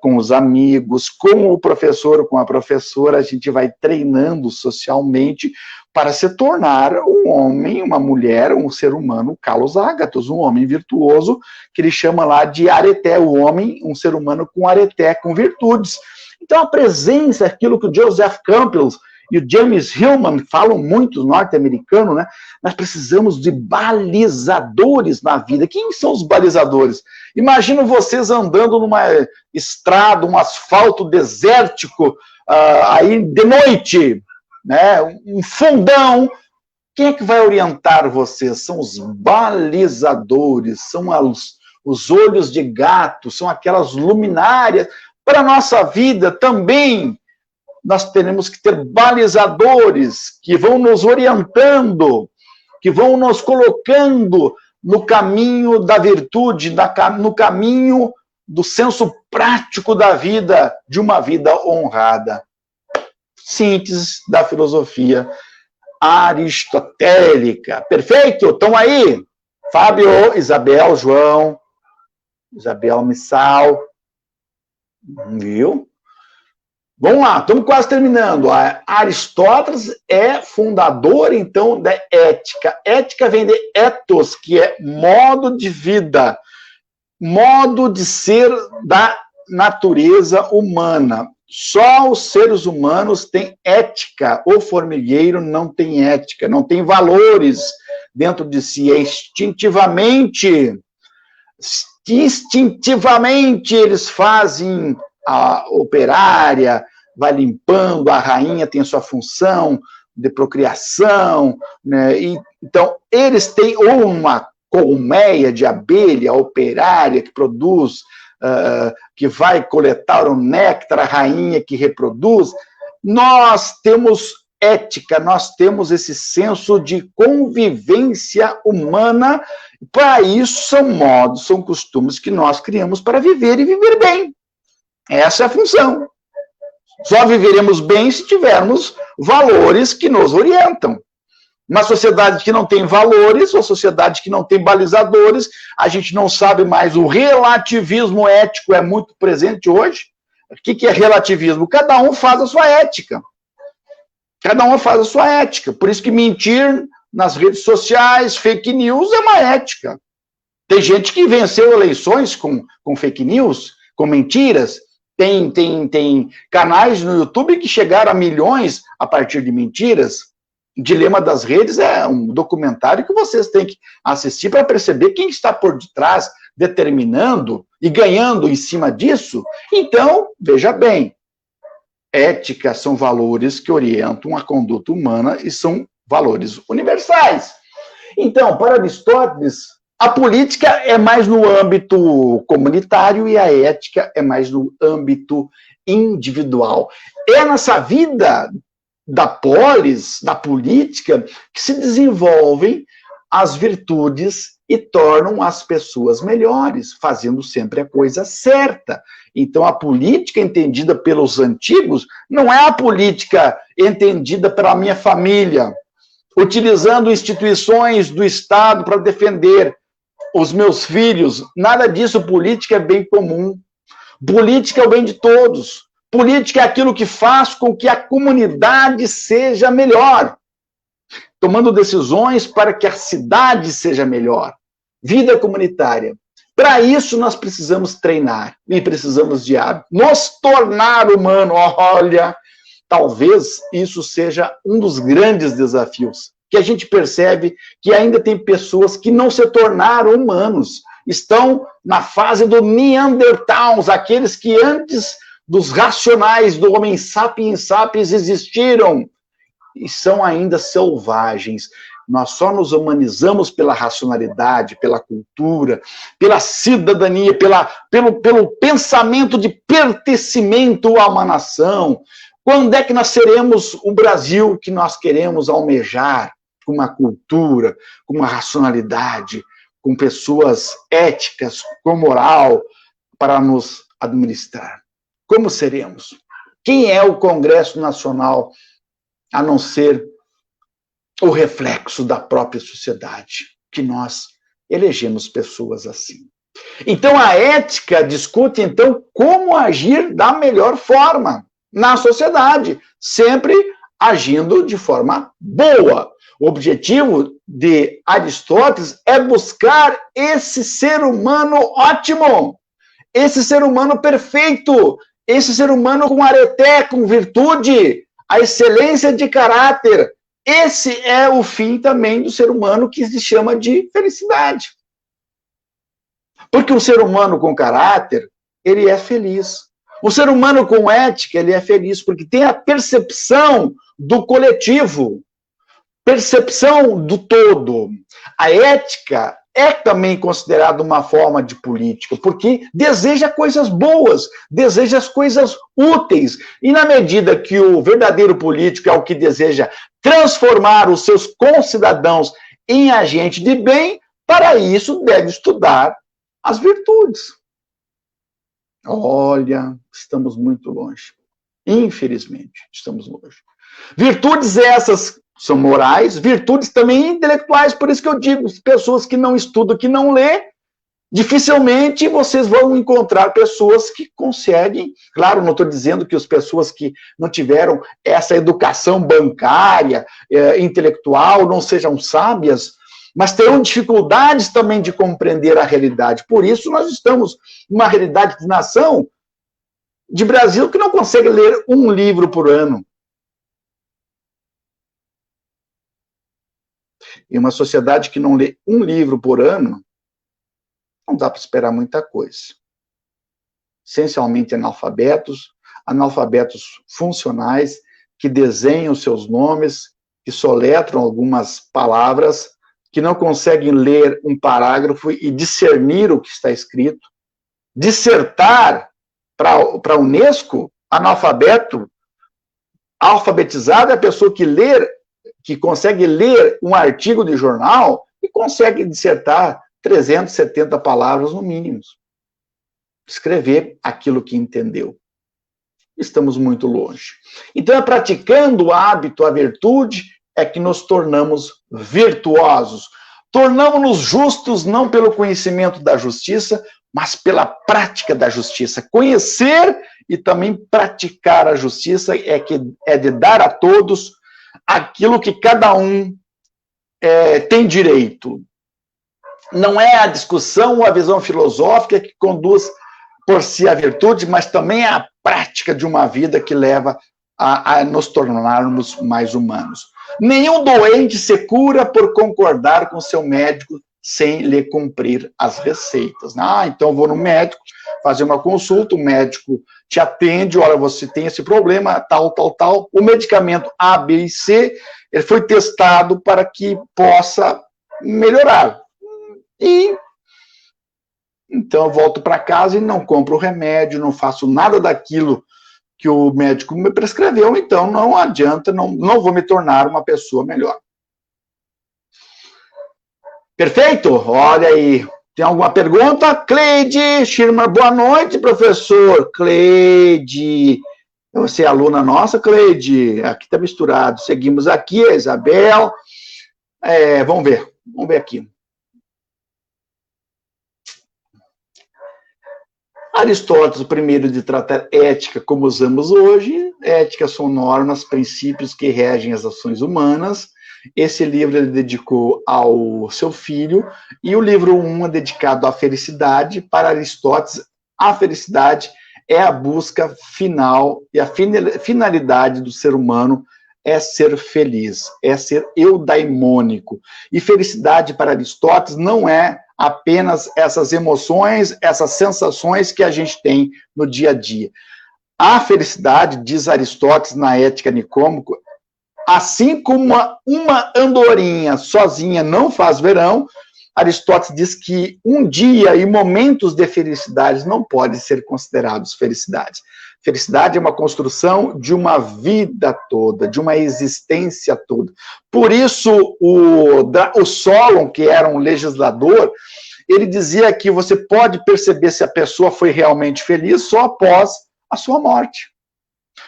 com os amigos, com o professor, com a professora, a gente vai treinando socialmente para se tornar um homem, uma mulher, um ser humano, Carlos Ágatos, um homem virtuoso, que ele chama lá de areté, o homem, um ser humano com areté, com virtudes. Então a presença, aquilo que o Joseph Campbell e o James Hillman falam muito, norte-americano, né? Nós precisamos de balizadores na vida. Quem são os balizadores? Imagino vocês andando numa estrada, um asfalto desértico, aí de noite, né? Um fundão. Quem é que vai orientar vocês? São os balizadores, são os olhos de gato, são aquelas luminárias. Para a nossa vida também, nós teremos que ter balizadores que vão nos orientando, que vão nos colocando no caminho da virtude, no caminho do senso prático da vida, de uma vida honrada. Síntese da filosofia aristotélica. Perfeito? Estão aí? Fábio, Isabel, João, Isabel Missal. Viu? Vamos lá, estamos quase terminando. Aristóteles é fundador, então, da ética. Ética vem de ethos, que é modo de vida. modo de ser da natureza humana. Só os seres humanos têm ética. O formigueiro não tem ética, não tem valores dentro de si. É instintivamente eles fazem a operária, vai limpando, a rainha tem a sua função de procriação, né? Então, eles têm ou uma colmeia de abelha operária que produz, que vai coletar o néctar, a rainha que reproduz. Nós temos ética, nós temos esse senso de convivência humana. Para isso, são modos, são costumes que nós criamos para viver e viver bem. Essa é a função. Só viveremos bem se tivermos valores que nos orientam. Uma sociedade que não tem valores, uma sociedade que não tem balizadores, a gente não sabe mais. O relativismo ético é muito presente hoje. O que é relativismo? Cada um faz a sua ética. Cada um faz a sua ética. Por isso que mentir nas redes sociais, fake news, é uma ética. Tem gente que venceu eleições com fake news, com mentiras. Tem canais no YouTube que chegaram a milhões a partir de mentiras. O Dilema das Redes é um documentário que vocês têm que assistir para perceber quem está por detrás, determinando e ganhando em cima disso. Então, veja bem, ética são valores que orientam a conduta humana e são valores universais. Então, para Aristóteles, a política é mais no âmbito comunitário e a ética é mais no âmbito individual. É nessa vida da polis, da política, que se desenvolvem as virtudes e tornam as pessoas melhores, fazendo sempre a coisa certa. Então, a política entendida pelos antigos não é a política entendida pela minha família, utilizando instituições do Estado para defender os meus filhos. Nada disso. Política é bem comum. Política é o bem de todos. Política é aquilo que faz com que a comunidade seja melhor, tomando decisões para que a cidade seja melhor. Vida comunitária. Para isso, nós precisamos treinar e precisamos de hábito. Nos tornar humano. Olha, talvez isso seja um dos grandes desafios, que a gente percebe que ainda tem pessoas que não se tornaram humanos, estão na fase do Neanderthals, aqueles que antes dos racionais, do homem sapiens sapiens existiram e são ainda selvagens. Nós só nos humanizamos pela racionalidade, pela cultura, pela cidadania, pelo pensamento de pertencimento a uma nação. Quando é que nós seremos o Brasil que nós queremos almejar, com uma cultura, com uma racionalidade, com pessoas éticas, com moral, para nos administrar? Como seremos? Quem é o Congresso Nacional, a não ser o reflexo da própria sociedade, que nós elegemos pessoas assim? Então, a ética discute, então, como agir da melhor forma na sociedade, sempre agindo de forma boa. O objetivo de Aristóteles é buscar esse ser humano ótimo, esse ser humano perfeito, esse ser humano com areté, com virtude, a excelência de caráter. Esse é o fim também do ser humano, que se chama de felicidade. Porque o ser humano com caráter, ele é feliz. O ser humano com ética, ele é feliz, porque tem a percepção do coletivo, percepção do todo. A ética é também considerada uma forma de política, porque deseja coisas boas, deseja as coisas úteis. E na medida que o verdadeiro político é o que deseja transformar os seus concidadãos em agente de bem, para isso deve estudar as virtudes. Olha, estamos muito longe. Infelizmente, estamos longe. Virtudes essas são morais, virtudes também intelectuais, por isso que eu digo, pessoas que não estudam, que não lê, dificilmente vocês vão encontrar pessoas que conseguem. Claro, não estou dizendo que as pessoas que não tiveram essa educação bancária, intelectual, não sejam sábias, mas terão dificuldades também de compreender a realidade. Por isso, nós estamos numa realidade de nação, de Brasil, que não consegue ler um livro por ano. E uma sociedade que não lê um livro por ano, não dá para esperar muita coisa. Essencialmente analfabetos funcionais, que desenham seus nomes, que soletram algumas palavras, que não conseguem ler um parágrafo e discernir o que está escrito. Dissertar para a Unesco, alfabetizado é a pessoa que consegue ler um artigo de jornal e consegue dissertar 370 palavras no mínimo. Escrever aquilo que entendeu. Estamos muito longe. Então, é praticando o hábito, a virtude, é que nos tornamos virtuosos. Tornamos-nos justos não pelo conhecimento da justiça, mas pela prática da justiça. Conhecer e também praticar a justiça é de dar a todos aquilo que cada um tem direito. Não é a discussão ou a visão filosófica que conduz por si a virtude, mas também a prática de uma vida que leva a nos tornarmos mais humanos. Nenhum doente se cura por concordar com seu médico sem lhe cumprir as receitas. Então eu vou no médico, fazer uma consulta, o médico te atende, olha, você tem esse problema, tal. O medicamento A, B e C, ele foi testado para que possa melhorar. E então eu volto para casa e não compro o remédio, não faço nada daquilo que o médico me prescreveu, então não adianta, não vou me tornar uma pessoa melhor. Perfeito? Olha aí. Tem alguma pergunta? Cleide Schirmer, boa noite, professor. Cleide, você é aluna nossa, Cleide? Aqui está misturado. Seguimos aqui, a Isabel. Vamos ver aqui. Aristóteles, o primeiro de tratar ética como usamos hoje. Ética são normas, princípios que regem as ações humanas. Esse livro ele dedicou ao seu filho, e o livro 1 é dedicado à felicidade. Para Aristóteles, a felicidade é a busca final, e a finalidade do ser humano é ser feliz, é ser eudaimônico. E felicidade para Aristóteles não é apenas essas emoções, essas sensações que a gente tem no dia a dia. A felicidade, diz Aristóteles na Ética Nicômaco, assim como uma andorinha sozinha não faz verão, Aristóteles diz que um dia e momentos de felicidade não podem ser considerados felicidades. Felicidade é uma construção de uma vida toda, de uma existência toda. Por isso, o Solon, que era um legislador, ele dizia que você pode perceber se a pessoa foi realmente feliz só após a sua morte.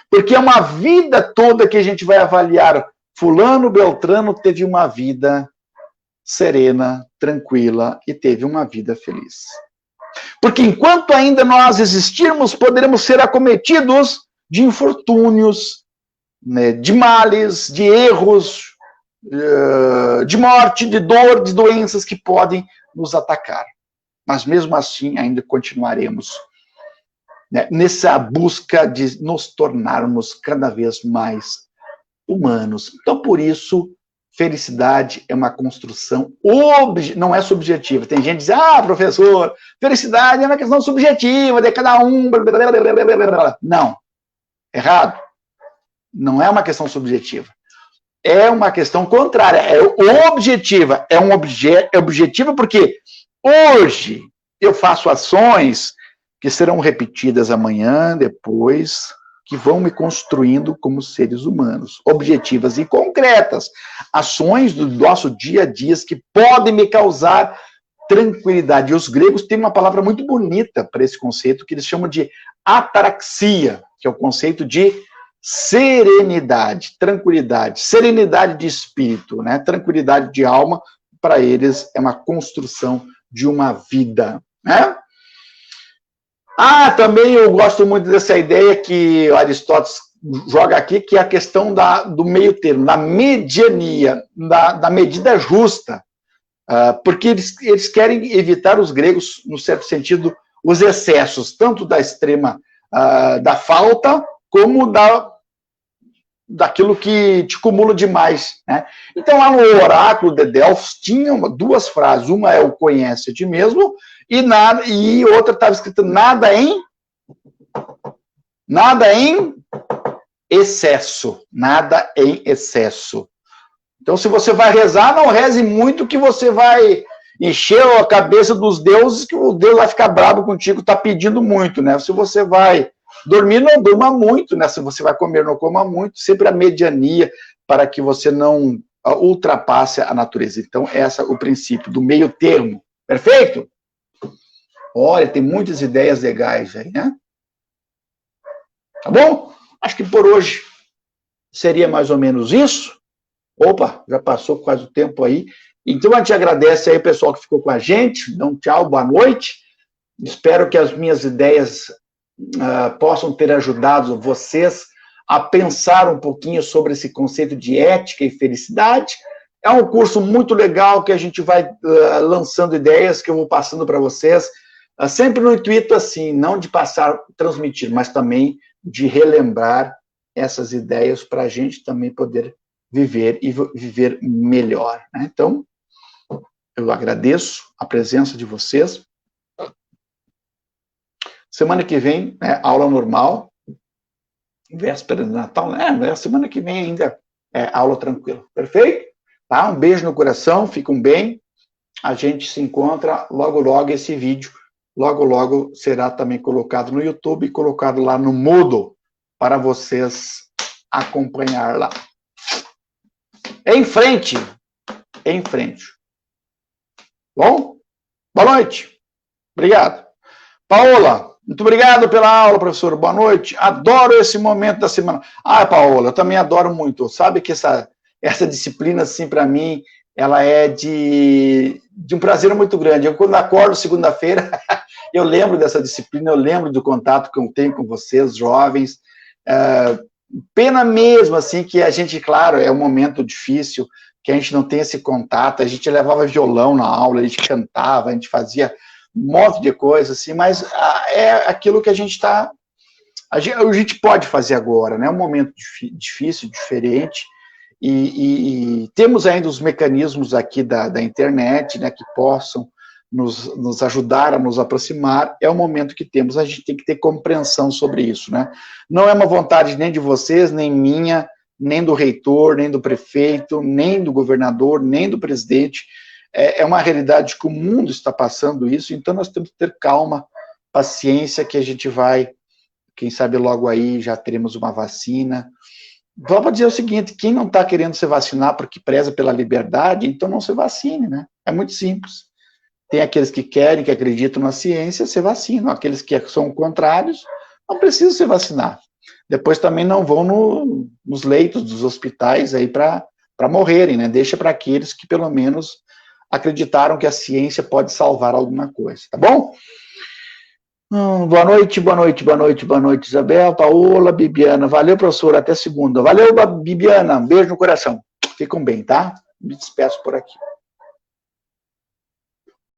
Porque é uma vida toda que a gente vai avaliar. Fulano, Beltrano teve uma vida serena, tranquila e teve uma vida feliz. Porque enquanto ainda nós existirmos, poderemos ser acometidos de infortúnios, né, de males, de erros, de morte, de dor, de doenças que podem nos atacar. Mas mesmo assim ainda continuaremos, né, nessa busca de nos tornarmos cada vez mais humanos. Então, por isso, felicidade é uma construção, não é subjetiva. Tem gente que diz, professor, felicidade é uma questão subjetiva, de cada um... Não, errado. Não é uma questão subjetiva. É uma questão contrária, é objetiva. É objetiva porque hoje eu faço ações que serão repetidas amanhã, depois, que vão me construindo como seres humanos, objetivas e concretas, ações do nosso dia a dia que podem me causar tranquilidade. E os gregos têm uma palavra muito bonita para esse conceito, que eles chamam de ataraxia, que é o conceito de serenidade, tranquilidade, serenidade de espírito, né? Tranquilidade de alma, para eles é uma construção de uma vida, né? Também eu gosto muito dessa ideia que Aristóteles joga aqui, que é a questão do meio termo, da mediania, da medida justa. porque eles querem evitar, os gregos, no certo sentido, os excessos, tanto da extrema, da falta, como daquilo que te acumula demais, né? Então, lá no oráculo de Delfos, tinha duas frases, uma é o conhece a ti mesmo, e outra estava escrita nada em excesso, nada em excesso. Então, se você vai rezar, não reze muito, que você vai encher a cabeça dos deuses, que o Deus vai ficar bravo contigo, está pedindo muito, né? Se você vai dormir, não durma muito, né? Se você vai comer, não coma muito, sempre a mediania, para que você não ultrapasse a natureza. Então, esse é o princípio do meio termo. Perfeito? Olha, tem muitas ideias legais aí, né? Tá bom? Acho que por hoje seria mais ou menos isso. Opa, já passou quase o tempo aí. Então, a gente agradece aí o pessoal que ficou com a gente. Dá um tchau, boa noite. Espero que as minhas ideias possam ter ajudado vocês a pensar um pouquinho sobre esse conceito de ética e felicidade. É um curso muito legal que a gente vai lançando ideias que eu vou passando para vocês, sempre no intuito assim, não de passar, transmitir, mas também de relembrar essas ideias para a gente também poder viver e viver melhor, né? Então, eu agradeço a presença de vocês. Semana que vem, aula normal, véspera de Natal, semana que vem ainda é aula tranquila, perfeito? Tá? Um beijo no coração, fiquem bem, a gente se encontra logo, logo, esse vídeo, logo, logo será também colocado no YouTube e colocado lá no Moodle, para vocês acompanhar lá. Em frente, em frente. Bom? Boa noite. Obrigado. Paola, muito obrigado pela aula, professor. Boa noite. Adoro esse momento da semana. Paola, eu também adoro muito. Sabe que essa disciplina, assim, para mim, ela é de um prazer muito grande. Eu, quando acordo segunda-feira, eu lembro dessa disciplina, eu lembro do contato que eu tenho com vocês, jovens. Pena mesmo, assim, que a gente, claro, é um momento difícil, que a gente não tem esse contato, a gente levava violão na aula, a gente cantava, a gente fazia um monte de coisa, assim, mas é aquilo que a gente pode fazer agora, né? É um momento difícil, diferente, e temos ainda os mecanismos aqui da internet, né, que possam nos ajudar a nos aproximar. É o momento que temos, a gente tem que ter compreensão sobre isso, né? Não é uma vontade nem de vocês, nem minha, nem do reitor, nem do prefeito, nem do governador, nem do presidente. É uma realidade que o mundo está passando isso, então nós temos que ter calma, paciência, que a gente vai, quem sabe logo aí já teremos uma vacina. Vamos dizer o seguinte, quem não está querendo se vacinar porque preza pela liberdade, então não se vacine, né? É muito simples. Tem aqueles que querem, que acreditam na ciência, se vacinam. Aqueles que são contrários, não precisam se vacinar. Depois também não vão nos leitos dos hospitais aí para morrerem, né? Deixa para aqueles que pelo menos acreditaram que a ciência pode salvar alguma coisa, tá bom? Boa noite, boa noite, boa noite, boa noite, Isabel, Paola, Bibiana. Valeu, professora, até segunda. Valeu, Bibiana, um beijo no coração. Fiquem bem, tá? Me despeço por aqui.